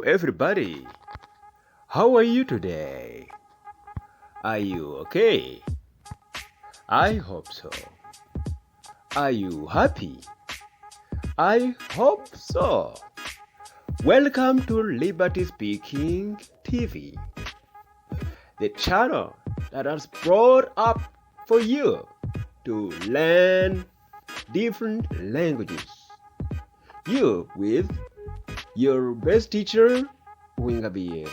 everybody. How are you today? Are you okay? I hope so. Are you happy? I hope so. Welcome to Liberty Speaking TV, the channel that has brought up for you to learn different languages. You with your best teacher, Wingabiye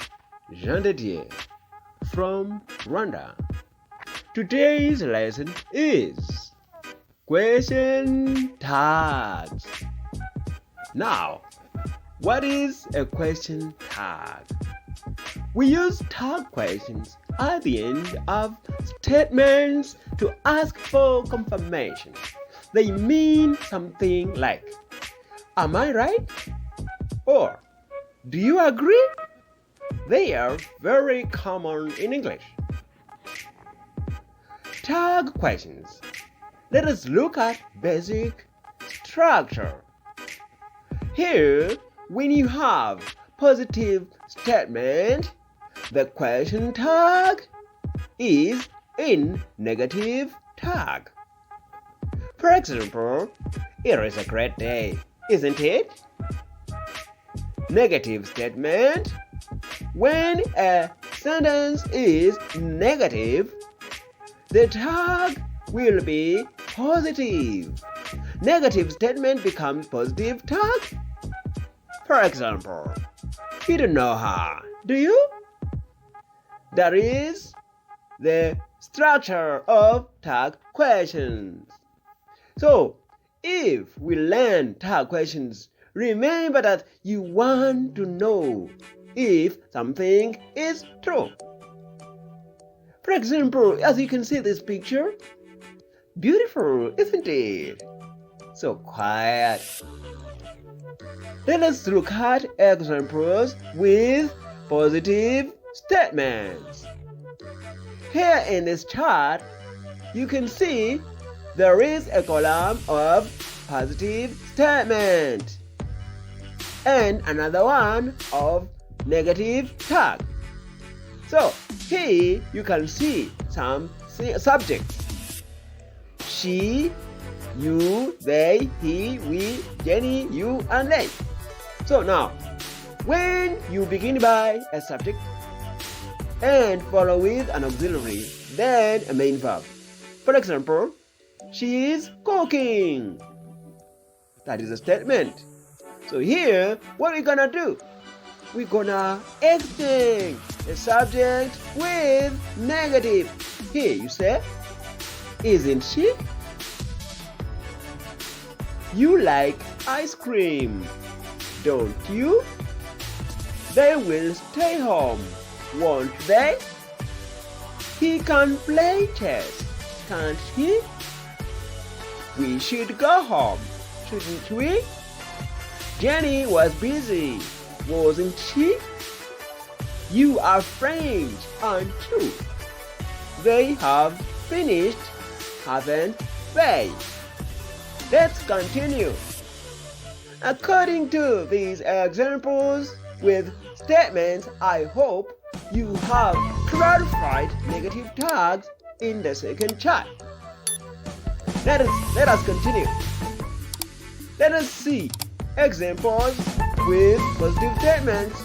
Jean de Dieu from Rwanda. Today's lesson is question tags. Now, what is a question tag? We use tag questions at the end of statements to ask for confirmation. They mean something like, am I right? Or, do you agree? They are very common in English. Tag questions. Let us look at basic structure. Here, when you have positive statement, the question tag is in negative tag. For example, it is a great day, isn't it? Negative statement. When a sentence is negative, the tag will be positive. Negative statement becomes positive tag. For example, you don't know her, do you? That is the structure of tag questions. So, if we learn tag questions, remember that you want to know if something is true. For example, as you can see this picture, beautiful, isn't it? So quiet. Let us look at examples with positive statements. Here in this chart, you can see there is a column of positive statement and another one of negative tag. So here you can see some subjects. She, you, they, he, we, Jenny, you, and they. So now, when you begin by a subject and follow with an auxiliary, then a main verb. For example, she is cooking. That is a statement. So here, what are we gonna do? We're gonna exchange the subject with negative. Here you say, isn't she? You like ice cream, don't you? They will stay home, won't they? He can play chess, can't he? We should go home, shouldn't we? Jenny was busy, wasn't she? You are French, aren't you? They have finished, haven't they? Let's continue. According to these examples with statements, I hope you have clarified negative tags in the second chart. Let us continue. Let us see examples with positive statements.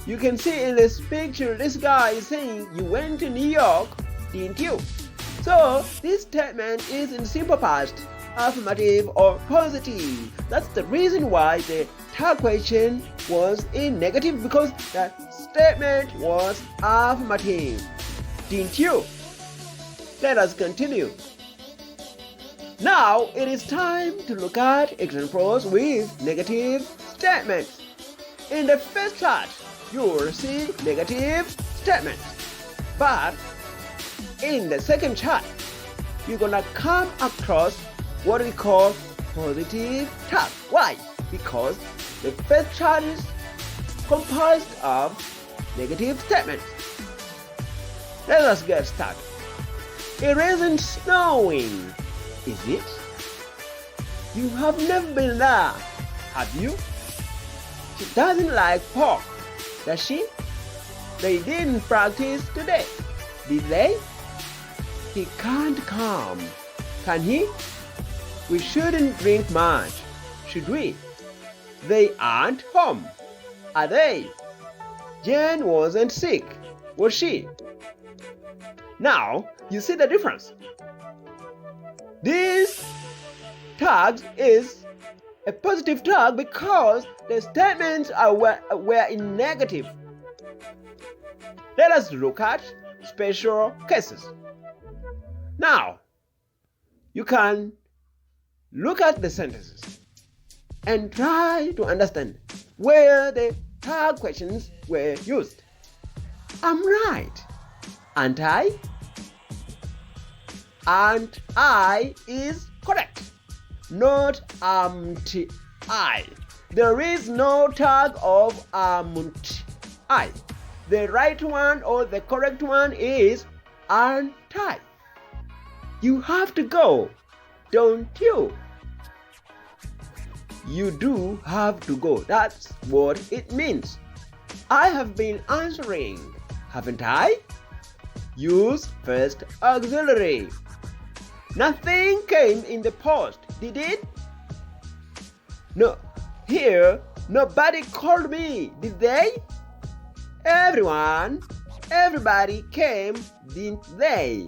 You can see in this picture, this guy is saying, you went to New York, didn't you? So this statement is in simple past, affirmative or positive. That's the reason why the tag question was in negative, because the statement was affirmative. Didn't you? Let us continue. Now it is time to look at examples with negative statements. In the first chart, you will see negative statements. But in the second chart, you're gonna come across what we call positive tag. Why? Because the first chart is comprised of negative statements. Let us get started. It isn't snowing, is it? You have never been there, have you? She doesn't like pork, Does she? They didn't practice today, did they? He can't come. Can he? We shouldn't drink much, should we? They aren't home, are they? Jane wasn't sick, was she? Now, you see the difference. This tag is a positive tag because the statements were in negative. Let us look at special cases. Now, you can look at the sentences and try to understand where the tag questions were used. I'm right, aren't I? "Aren't I" is correct, not "aren't I." There is no tag of "aren't I." The right one or the correct one is "aren't I." You have to go, don't you? You do have to go. That's what it means. I have been answering, haven't I? Use first auxiliary. Nothing came in the post, did it? No. Here, nobody called me, did they? Everybody came, didn't they?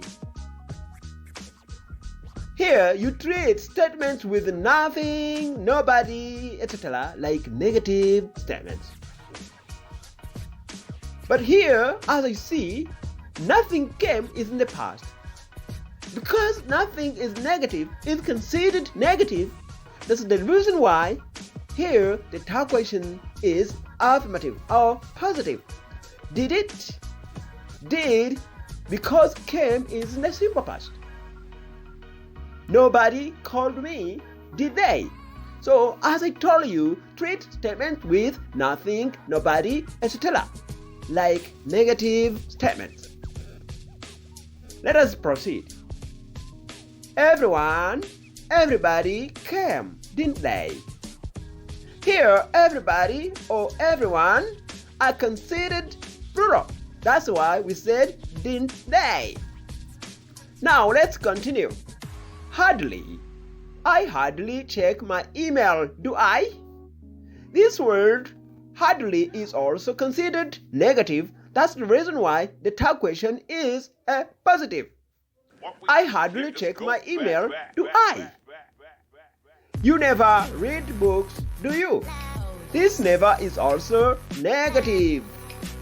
Here, you treat statements with nothing, nobody, etc. like negative statements. But here, as I see, nothing came is in the past. Because nothing is negative, is considered negative, that's the reason why here the tag question is affirmative or positive. Did it? Did, because came is in the simple past. Nobody called me, did they? So, as I told you, treat statements with nothing, nobody, etc. like negative statements. Let us proceed. Everybody came, didn't they? Here, everybody or everyone are considered plural. That's why we said, didn't they? Now, let's continue. Hardly. I hardly check my email, do I? This word, hardly, is also considered negative. That's the reason why the tag question is a positive. I hardly check my email, do I? You never read books, do you? This never is also negative.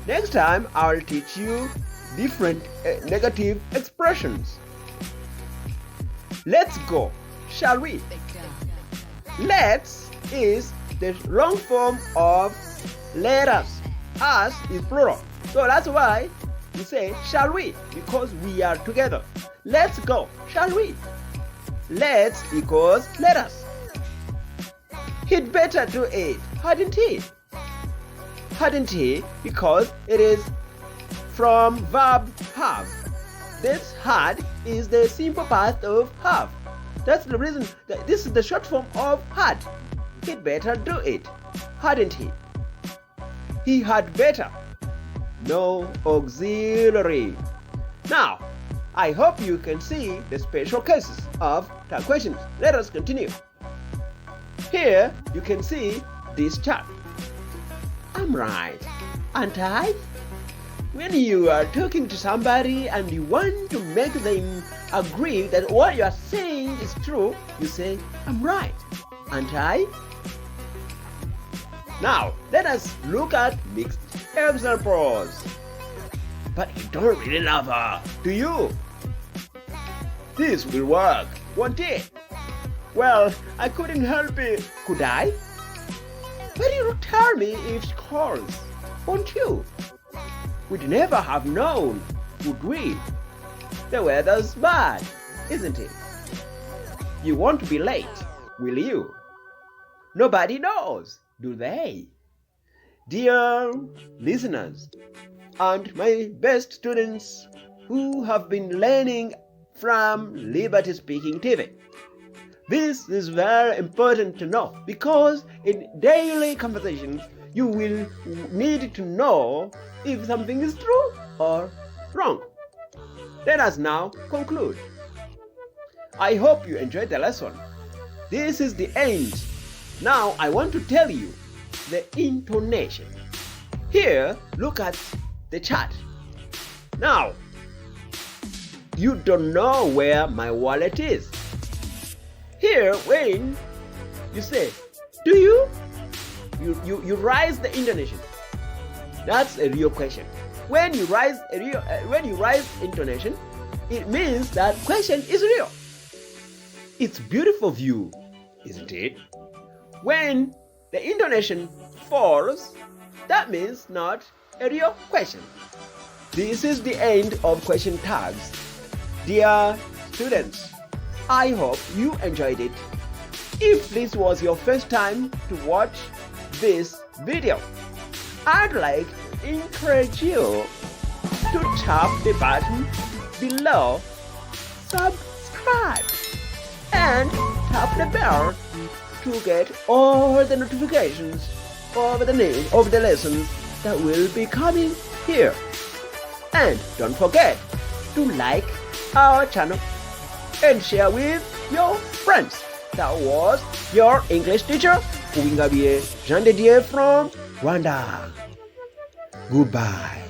Next time, I'll teach you different negative expressions. Let's go, shall we? Let's is the long form of let us. Us is plural. So that's why we say shall we, because we are together. Let's go, shall we? Let's equals let us. He'd better do it, hadn't he? Hadn't he? Because it is from verb have. This had is the simple past of have. That's the reason that this is the short form of had. He'd better do it, hadn't he? He had better. No auxiliary. Now, I hope you can see the special cases of tag questions. Let us continue. Here you can see this chart. I'm right, aren't I? When you are talking to somebody and you want to make them agree that what you are saying is true, you say, I'm right, aren't I? Now, let us look at mixed examples. But you don't really love her, do you? This will work, won't it? Well, I couldn't help it, could I? But you tell me if she calls, won't you? We'd never have known, would we? The weather's bad, isn't it? You won't be late, will you? Nobody knows, do they? Dear listeners, and my best students who have been learning from Liberty Speaking TV, this is very important to know because in daily conversations, you will need to know if something is true or wrong. Let us now conclude. I hope you enjoyed the lesson. This is the end. Now I want to tell you the intonation. Here, look at the chart. Now, you don't know where my wallet is. Here, when you say, do you? You raise the intonation. That's a real question. When you raise intonation, it means that question is real. It's beautiful view, isn't it? When the intonation falls, that means not a real question. This is the end of question tags. Dear students, I hope you enjoyed it. If this was your first time to watch this video, I'd like to encourage you to tap the button below, subscribe, and tap the bell to get all the notifications of the lessons that will be coming here. And don't forget to like our channel and share with your friends. That was your English teacher, Uwingabie Jean de Dieu from Rwanda. Goodbye.